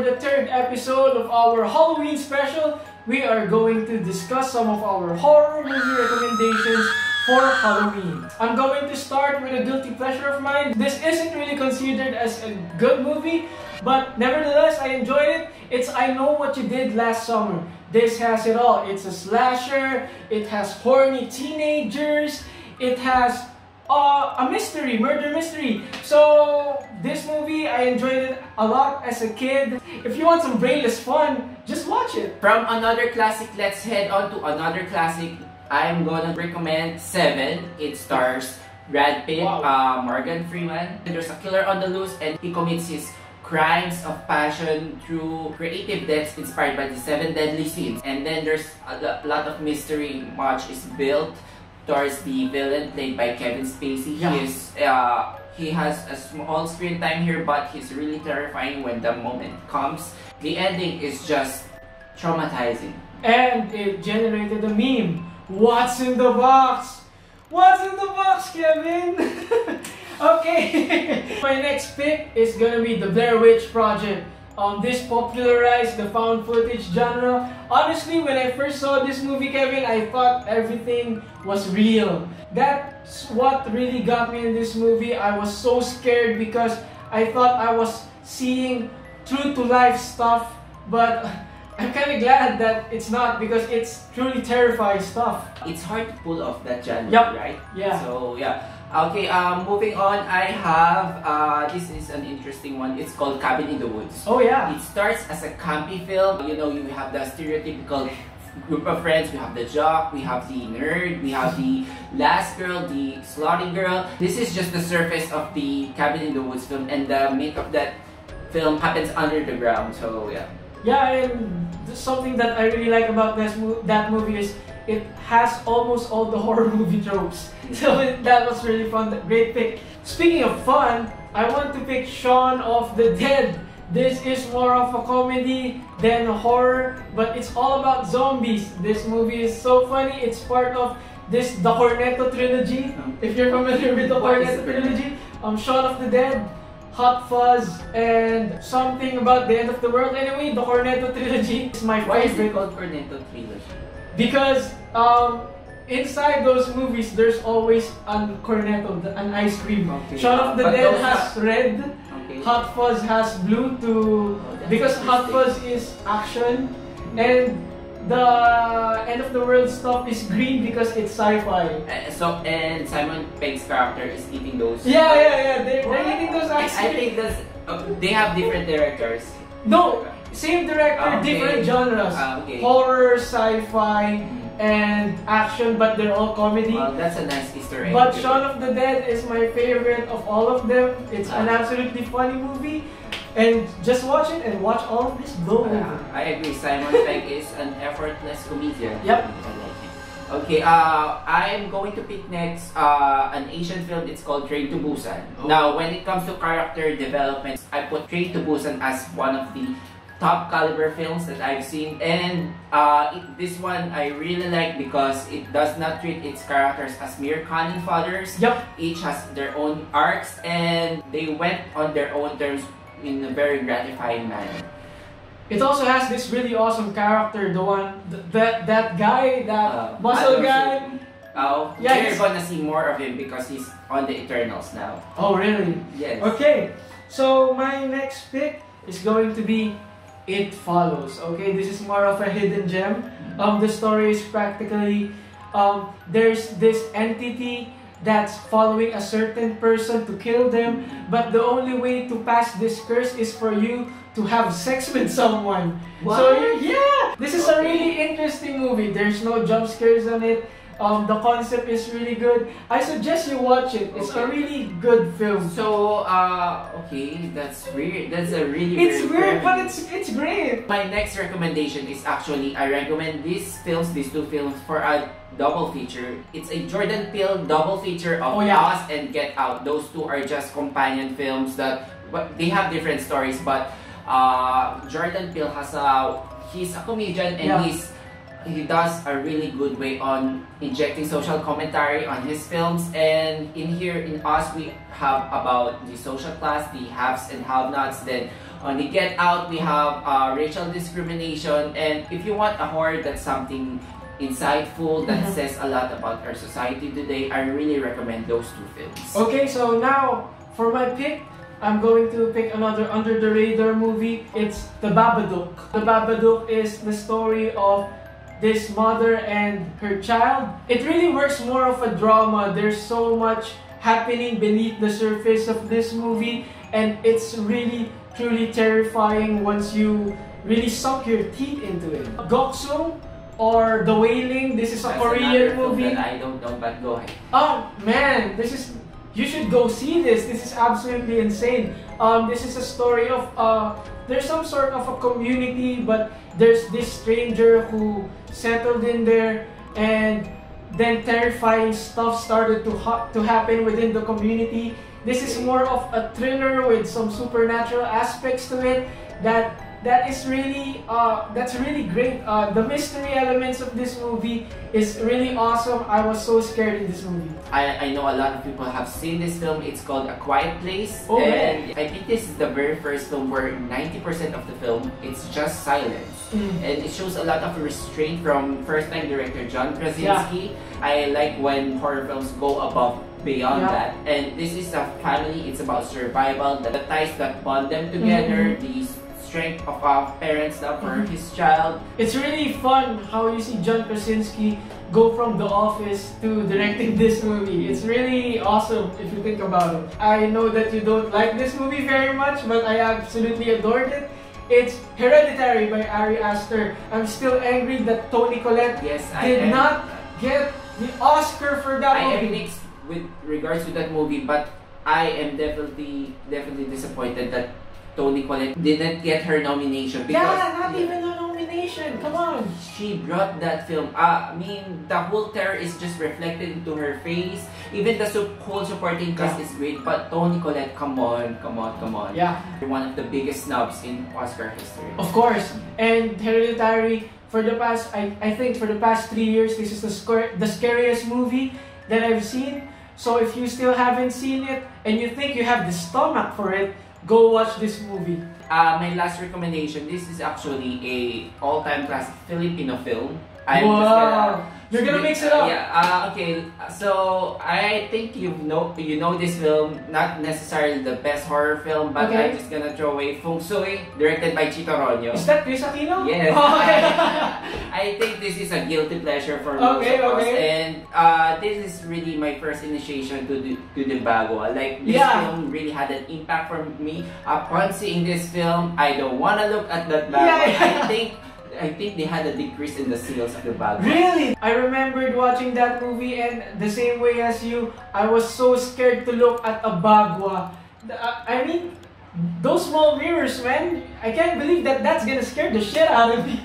for the third episode of our Halloween special. We are going to discuss some of our horror movie recommendations for Halloween. I'm going to start with a guilty pleasure of mine. This isn't really considered as a good movie, but nevertheless, I enjoyed it. It's I Know What You Did Last Summer. This has it all. It's a slasher, it has horny teenagers, it has a mystery, murder mystery. So this movie, I enjoyed it a lot as a kid. If you want some brainless fun, just watch it. From another classic, let's head on to another classic. I'm gonna recommend Seven. It stars Brad Pitt, Morgan Freeman. There's a killer on the loose and he commits his crimes of passion through creative deaths inspired by the 7 deadly sins. And then there's a lot of mystery. Much is built towards the villain played by Kevin Spacey. Yeah. He has a small screen time here, but he's really terrifying when the moment comes. The ending is just traumatizing. And it generated a meme. What's in the box? What's in the box, Kevin? Okay. My next pick is gonna be the Blair Witch Project. This popularized the found footage genre. Honestly, when I first saw this movie, Kevin, I thought everything was real. That's what really got me in this movie. I was so scared because I thought I was seeing true to life stuff, but I'm kind of glad that it's not, because it's truly terrifying stuff. It's hard to pull off that genre, right? Yeah. So yeah. Okay, moving on, I have, this is an interesting one. It's called Cabin in the Woods. Oh yeah. It starts as a campy film. You know, you have the stereotypical group of friends. We have the jock, we have the nerd, we have the last girl, the slutty girl. This is just the surface of the Cabin in the Woods film, and the meat of that film happens under the ground, so yeah. Yeah, and something that I really like about that movie is it has almost all the horror movie tropes. So that was really fun. Great pick. Speaking of fun, I want to pick Shaun of the Dead. This is more of a comedy than a horror, but it's all about zombies. This movie is so funny. It's part of the Cornetto trilogy. If you're familiar with the Cornetto trilogy, Shaun of the Dead, Hot Fuzz, and something about the end of the world. Anyway, the Cornetto trilogy is my favorite. Why is it called Cornetto trilogy? Because inside those movies, there's always an cornetto, an ice cream. Okay. Shaun of the Dead has red. Okay. Hot Fuzz has blue because Hot Fuzz is action, and the end of the world stuff is green because it's sci-fi. And Simon Pegg's character is eating those. Yeah. They're eating those ice cream. I think that's they have different directors. No, same director, different genres. Horror, sci-fi, and action, but they're all comedy. Well, that's a nice Easter egg. But Shaun of the Dead is my favorite of all of them. It's an absolutely funny movie. And just watch it and watch all of this go over. I agree. Simon Pegg is an effortless comedian. Yep. Okay, I'm going to pick next an Asian film. It's called Train to Busan. Now, when it comes to character development, I put Train to Busan as one of the top caliber films that I've seen, and this one I really like because it does not treat its characters as mere cannon fodders. Yep. Each has their own arcs, and they went on their own terms in a very gratifying manner. It also has this really awesome character, the one, that guy, that muscle guy. You're gonna see more of him because he's on the Eternals now. Oh really? Yes. Okay, so my next pick is going to be It Follows. Okay, this is more of a hidden gem. The story is practically, there's this entity that's following a certain person to kill them, but the only way to pass this curse is for you to have sex with someone. What? So yeah, this is a really interesting movie. There's no jump scares on it. The concept is really good. I suggest you watch it. It's a really good film. So, okay, that's weird. That's a really weird, but it's great. My next recommendation is actually, I recommend these two films for a double feature. It's a Jordan Peele double feature of Us and Get Out. Those two are just companion films that they have different stories, but Jordan Peele he's a comedian, and he does a really good way on injecting social commentary on his films. And in Us, we have about the social class, the haves and have-nots. Then On the Get Out, we have racial discrimination. And if you want a horror that's something insightful, that says a lot about our society today, I really recommend those two films. Okay, so now for my pick, I'm going to pick another under the radar movie. It's The Babadook. The Babadook is the story of this mother and her child. It really works more of a drama. There's so much happening beneath the surface of this movie, and it's really truly terrifying once you really sunk your teeth into it. Goksung or The Wailing. This is a Korean movie. That I don't know, but go ahead. Oh man, you should go see this. This is absolutely insane. This is a story of there's some sort of a community, but there's this stranger who settled in there, and then terrifying stuff started to happen within the community. This is more of a thriller with some supernatural aspects to it. That's really great. The mystery elements of this movie is really awesome. I was so scared in this movie. I know a lot of people have seen this film. It's called A Quiet Place. Oh, and I think this is the very first film where 90% of the film, it's just silence. And it shows a lot of restraint from first-time director John Krasinski. I like when horror films go above beyond that. And this is a family. It's about survival, the ties that bond them together, the strength of our parents love for his child. It's really fun how you see John Krasinski go from The Office to directing this movie. It's really awesome if you think about it. I know that you don't like this movie very much, but I absolutely adored it. It's Hereditary by Ari Aster. I'm still angry that Toni Collette did not get the Oscar for that movie. I am mixed with regards to that movie, but I am definitely disappointed that Toni Collette didn't get her nomination. Because, not even a nomination. Come on. She brought that film. I mean, the whole terror is just reflected into her face. Even the whole supporting cast is great, but Toni Collette, come on. Yeah. You're one of the biggest snubs in Oscar history. Of course. And Hereditary, for the past, I think for the past 3 years, this is the scariest movie that I've seen. So if you still haven't seen it and you think you have the stomach for it, go watch this movie. My last recommendation, this is actually a all-time classic Filipino film. You're gonna mix it up. Yeah. Okay. So I think you know this film. Not necessarily the best horror film, but I'm just gonna throw away Feng Shui, directed by Chito Ronyo. Is that Chris Aquino? Yes. I think this is a guilty pleasure for most of us, and this is really my first initiation to the Bagua. Like this film really had an impact for me. Upon seeing this film, I don't wanna look at that Bagua. I think they had a decrease in the sales of the Bagua. Really? I remembered watching that movie, and the same way as you, I was so scared to look at a Bagua. I mean, those small mirrors, man. I can't believe that's gonna scare the shit out of me.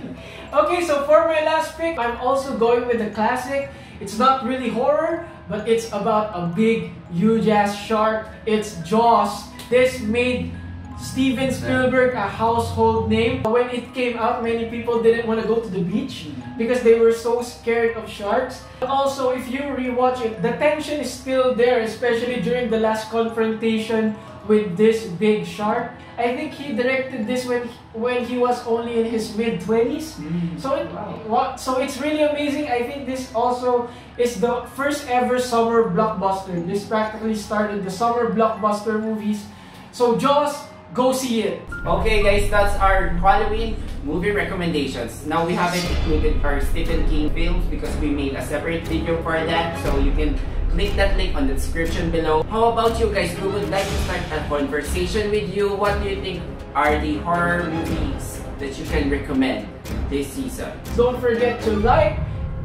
Okay, so for my last pick, I'm also going with a classic. It's not really horror, but it's about a big, huge-ass shark. It's Jaws. This made Steven Spielberg a household name. When it came out, many people didn't want to go to the beach because they were so scared of sharks. But also, if you rewatch it, the tension is still there, especially during the last confrontation with this big shark. I think he directed this when he was only in his mid-20s. So it's really amazing. I think this also is the first ever summer blockbuster. This practically started the summer blockbuster movies. So Jaws, go see it. Okay guys, that's our Halloween movie recommendations. Now we haven't included our Stephen King films because we made a separate video for that, so you can click that link on the description below. How about you guys? We would like to start a conversation with you. What do you think are the horror movies that you can recommend this season? Don't forget to like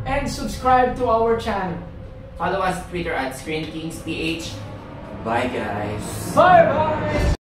and subscribe to our channel. Follow us on Twitter at ScreenKingsPH. Bye guys. Bye bye.